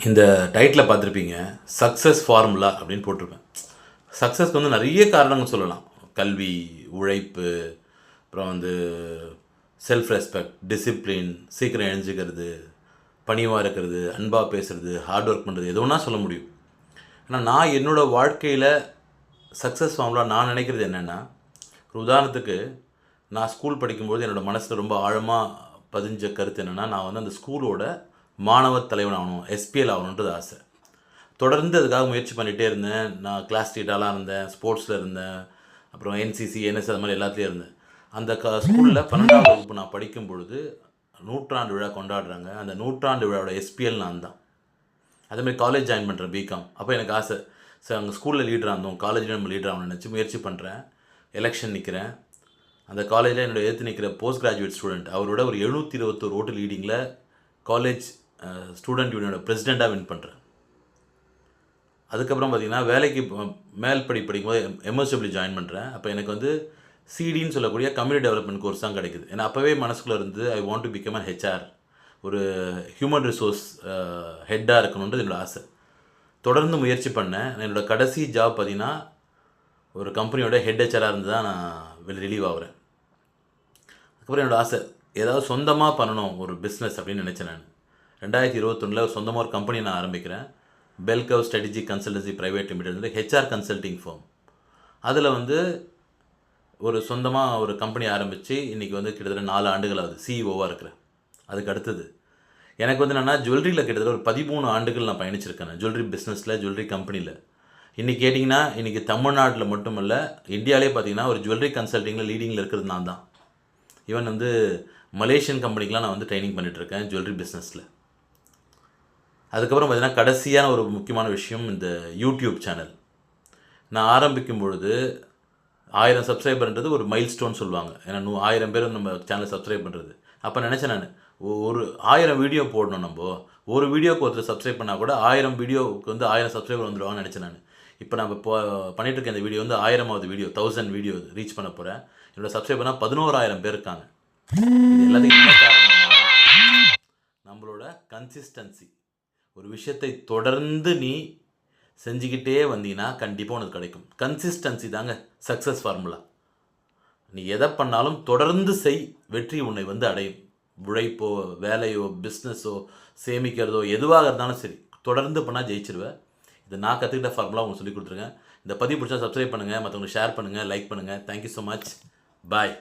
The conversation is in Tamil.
இந்த டைட்டில் பார்த்துருப்பீங்க, சக்ஸஸ் ஃபார்முலா அப்படின்னு போட்டிருப்பேன். சக்ஸஸ்க்கு வந்து நிறைய காரணங்கள் சொல்லலாம். கல்வி, உழைப்பு, அப்புறம் வந்து செல்ஃப் ரெஸ்பெக்ட், டிசிப்ளின், சீக்கிரம் எழுஞ்சிக்கிறது, பணிவாக இருக்கிறது, அன்பாக பேசுகிறது, ஹார்ட் ஒர்க் பண்ணுறது, எது ஒன்றா சொல்ல முடியும். ஆனால் நான் என்னோடய வாழ்க்கையில் சக்ஸஸ் ஃபார்முலா நான் நினைக்கிறது என்னென்னா, ஒரு உதாரணத்துக்கு நான் ஸ்கூல் படிக்கும்போது என்னோடய மனசில் ரொம்ப ஆழமாக பதிஞ்ச கருத்து என்னென்னா, நான் வந்து அந்த ஸ்கூலோட மாணவர் தலைவன் ஆகணும், எஸ்பிஎல் ஆகணுன்றது ஆசை. தொடர்ந்து அதுக்காக முயற்சி பண்ணிகிட்டே இருந்தேன். நான் கிளாஸ் லீடராலாம் இருந்தேன், ஸ்போர்ட்ஸில் இருந்தேன், அப்புறம் என்சிசி, என்எஸ் அது மாதிரி எல்லாத்துலேயும் இருந்தேன். அந்த ஸ்கூலில் 12ஆம் வகுப்பு நான் படிக்கும் பொழுது நூற்றாண்டு விழா கொண்டாடுறாங்க. அந்த நூற்றாண்டு விழாவோட எஸ்பிஎல் நான் தான். அதேமாதிரி காலேஜ் ஜாயின் பண்ணுறேன், பிகாம். அப்போ எனக்கு ஆசை, சார் அங்கே ஸ்கூலில் லீடராக இருந்தோம், காலேஜில் நம்ம லீடர் ஆகணும்னு நினச்சி முயற்சி பண்ணுறேன். எலெக்ஷன் நிற்கிறேன். அந்த காலேஜில் என்னோட எதிர்த்து நிற்கிற போஸ்ட் கிராஜுவேட் ஸ்டூடெண்ட், அவரோட ஒரு 721 ஓட்டு லீடிங்கில் காலேஜ் ஸ்டூடெண்ட் யூனியனோட பிரசிடெண்ட்டாக வின் பண்ணுறேன். அதுக்கப்புறம் பார்த்திங்கன்னா வேலைக்கு மேல் படிக்கும்போது எம்எஸ்டபிள்யூ ஜாயின் பண்ணுறேன். அப்போ எனக்கு வந்து சிடின்னு சொல்லக்கூடிய கம்யூனிட்டி டெவலப்மெண்ட் கோர்ஸ் தான் கிடைக்குது. ஏன்னா அப்போவே மனசுக்குள்ளே இருந்து I want to become an HR, ஒரு ஹியூமன் ரிசோர்ஸ் ஹெட்டாக இருக்கணுன்றது என்னோடய ஆசை. தொடர்ந்து முயற்சி பண்ணேன். என்னோடய கடைசி ஜாப் பார்த்திங்கன்னா ஒரு கம்பெனியோட ஹெட் ஹெச்ஆராக இருந்து தான் நான் ரிலீவ் ஆகிறேன். அதுக்கப்புறம் என்னோடய ஆசை ஏதாவது சொந்தமாக பண்ணணும், ஒரு பிஸ்னஸ் அப்படின்னு நினச்சேன். நான் 2021 ஒரு சொந்தமாக ஒரு கம்பெனி நான் ஆரம்பிக்கிறேன். பெல்கவ் ஸ்ட்ராட்டஜிக் கன்சல்டன்சி ப்ரைவேட் லிமிடெட் வந்து ஹெச்ஆர் கன்சல்டிங் ஃபார்ம். அதில் வந்து ஒரு சொந்தமாக ஒரு கம்பெனி ஆரம்பித்து இன்றைக்கி வந்து கிட்டத்தட்ட 4 ஆண்டுகள் ஆகுது, சிஇஓவாக இருக்கிறேன். அதுக்கு அடுத்தது எனக்கு வந்து என்னென்னா ஜுவல்லரியில் கிட்டத்தட்ட ஒரு 13 ஆண்டுகள் நான் பயணிச்சிருக்கேன். ஜுவல்லரி பிஸ்னஸில், ஜுவல்லரி கம்பெனியில். இன்றைக்கி கேட்டிங்கன்னா இன்றைக்கி தமிழ்நாட்டில் மட்டும் இல்லை, இந்தியாவிலே பார்த்திங்கன்னா ஒரு ஜுவல்லரி கன்சல்டிங்கில் லீடிங்கில் இருக்கிறது நான் தான். ஈவன் வந்து மலேசியன் கம்பெனிக்கெலாம் நான் வந்து ட்ரைனிங் பண்ணிகிட்ருக்கேன் ஜுவல்லரி பிஸ்னஸில். அதுக்கப்புறம் பார்த்திங்கன்னா கடைசியான ஒரு முக்கியமான விஷயம், இந்த யூடியூப் சேனல். நான் ஆரம்பிக்கும் பொழுது 1000 சப்ஸ்கிரைபர்ன்றது ஒரு மைல் ஸ்டோன் சொல்லுவாங்க. ஏன்னா 1000 பேர் நம்ம சேனலை சப்ஸ்கிரைப் பண்ணுறது. அப்போ நினச்சேன் நான், ஒரு 1000 வீடியோ போடணும். நம்ம ஒரு வீடியோக்கு ஒருத்தர் சப்ஸ்கிரைப் பண்ணால் கூட 1000 வீடியோவுக்கு வந்து 1000 சப்ஸ்கிரைபர் வந்துடுவாங்கன்னு நினச்சேன் நான். இப்போ நம்ம பண்ணிகிட்டு இருக்க இந்த வீடியோ வந்து 1000வது வீடியோ, 1000 வீடியோ ரீச் பண்ண போகிறேன். என்னோடய சப்ஸ்கிரைபர்னால் 11,000 பேர் இருக்காங்க. இது எல்லாத்துக்கும் என்ன காரணம்னா நம்மளோட கன்சிஸ்டன்சி. ஒரு விஷயத்தை தொடர்ந்து நீ செஞ்சுக்கிட்டே வந்தீங்கன்னா கண்டிப்பாக உனக்கு கிடைக்கும். கன்சிஸ்டன்சி தாங்க சக்ஸஸ் ஃபார்முலா. நீ எதை பண்ணாலும் தொடர்ந்து செய், வெற்றி உன்னை வந்து அடையும். உழைப்போ, வேலையோ, பிஸ்னஸோ, சேமிக்கிறதோ, எதுவாக இருந்தாலும் சரி, தொடர்ந்து பண்ணால் ஜெயிச்சிருவேன். இது நான் கற்றுக்கிட்ட ஃபார்முலா உங்களுக்கு சொல்லி கொடுத்துருங்க. இந்த பதிவு பிடிச்சா சப்ஸ்கிரைப் பண்ணுங்கள், மற்றவங்களுக்கு ஷேர் பண்ணுங்கள், லைக் பண்ணுங்கள். Thank you so much. பாய்.